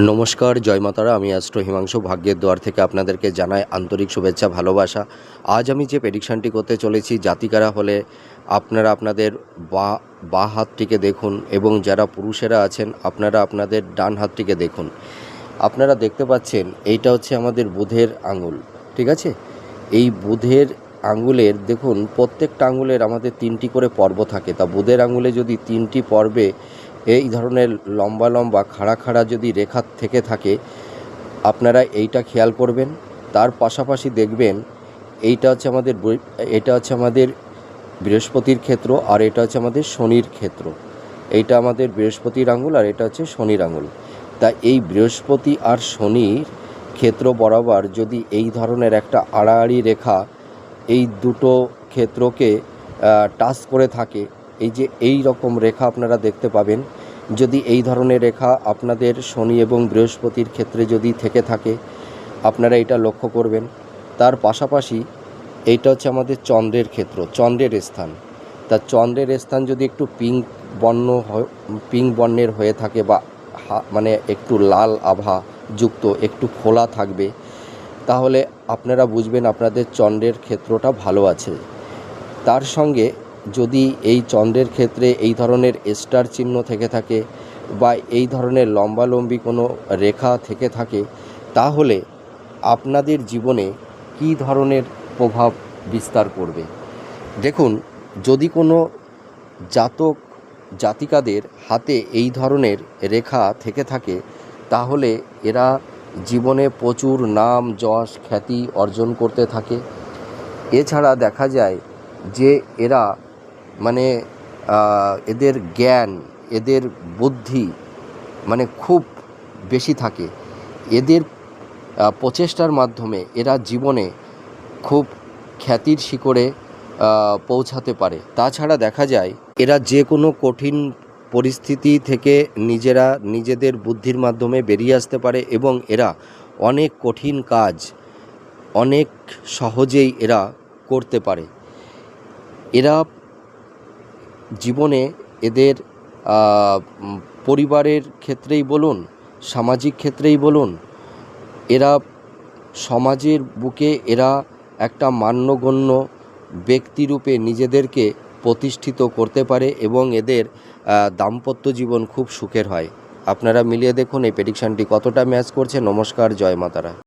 নমস্কার, জয় মাতারা। আমি অ্যাস্ট্রো হিমাংশু ভাগ্যের দুয়ার থেকে আপনাদেরকে জানাই আন্তরিক শুভেচ্ছা, ভালোবাসা। আজ আমি যে প্রেডিকশানটি করতে চলেছি, জাতিকারা হলে আপনারা আপনাদের বা হাতটিকে দেখুন, এবং যারা পুরুষেরা আছেন আপনারা আপনাদের ডান হাতটিকে দেখুন। আপনারা দেখতে পাচ্ছেন এইটা হচ্ছে আমাদের বুধের আঙুল, ঠিক আছে? এই বুধের আঙুলের দেখুন, প্রত্যেকটা আঙুলের আমাদের 3টি করে পর্ব থাকে। তা বুধের আঙুলে যদি 3টি পর্বে এই ধরনের লম্বা লম্বা খাড়া খাড়া যদি রেখা থেকে থাকে, আপনারা এইটা খেয়াল করবেন। তার পাশাপাশি দেখবেন এটা হচ্ছে আমাদের বৃহস্পতির ক্ষেত্র, আর এটা হচ্ছে আমাদের শনির ক্ষেত্র। এইটা আমাদের বৃহস্পতির আঙুল, আর এটা হচ্ছে শনির আঙুল। তা এই বৃহস্পতি আর শনির ক্ষেত্র বরাবর যদি এই ধরনের একটা আড়াআড়ি রেখা এই দুটো ক্ষেত্রকে টাচ করে থাকে, এই রকম রেখা আপনারা দেখতে পাবেন। যদি এই ধরনের রেখা আপনাদের শনি এবং বৃহস্পতির ক্ষেত্রে যদি থেকে থাকে, আপনারা এটা লক্ষ্য করবেন। তার পাশাপাশি এইটা হচ্ছে আমাদের চন্দ্রের ক্ষেত্র, চন্দ্রের স্থান। তা চন্দ্রের স্থান যদি একটু পিঙ্ক বর্ণের হয়ে থাকে, বা মানে একটু লাল আভা যুক্ত, একটু খোলা থাকবে, তাহলে আপনারা বুঝবেন আপনাদের চন্দ্রের ক্ষেত্রটা ভালো আছে। তার সঙ্গে যদি এই চন্দ্রের ক্ষেত্রে এই ধরনের স্টার চিহ্ন থেকে থাকে, বা এই ধরনের লম্বালম্বি কোনো রেখা থেকে থাকে, তাহলে আপনাদের জীবনে কী ধরনের প্রভাব বিস্তার করবে। দেখুন, যদি কোনো জাতিকাদের হাতে এই ধরনের রেখা থেকে থাকে, তাহলে এরা জীবনে প্রচুর নাম যশ খ্যাতি অর্জন করতে থাকে। এছাড়া দেখা যায় যে এরা মানে এদের জ্ঞান, এদের বুদ্ধি মানে খুব বেশি থাকে। এদের প্রচেষ্টার মাধ্যমে এরা জীবনে খুব খ্যাতির শিখরে পৌঁছাতে পারে। তাছাড়া দেখা যায় এরা যে কোনো কঠিন পরিস্থিতি থেকে নিজেদের বুদ্ধির মাধ্যমে বেরিয়ে আসতে পারে, এবং এরা অনেক কঠিন কাজ অনেক সহজেই এরা করতে পারে। এরা জীবনে এদের পরিবারের ক্ষেত্রেই বলুন, সামাজিক ক্ষেত্রেই বলুন, এরা সমাজের বুকে এরা একটা মান্যগণ্য ব্যক্তিরূপে নিজেদেরকে প্রতিষ্ঠিত করতে পারে, এবং এদের দাম্পত্য জীবন খুব সুখের হয়। আপনারা মিলিয়ে দেখুন এই প্রেডিকশানটি কতটা ম্যাচ করছে। নমস্কার, জয় মাতারা।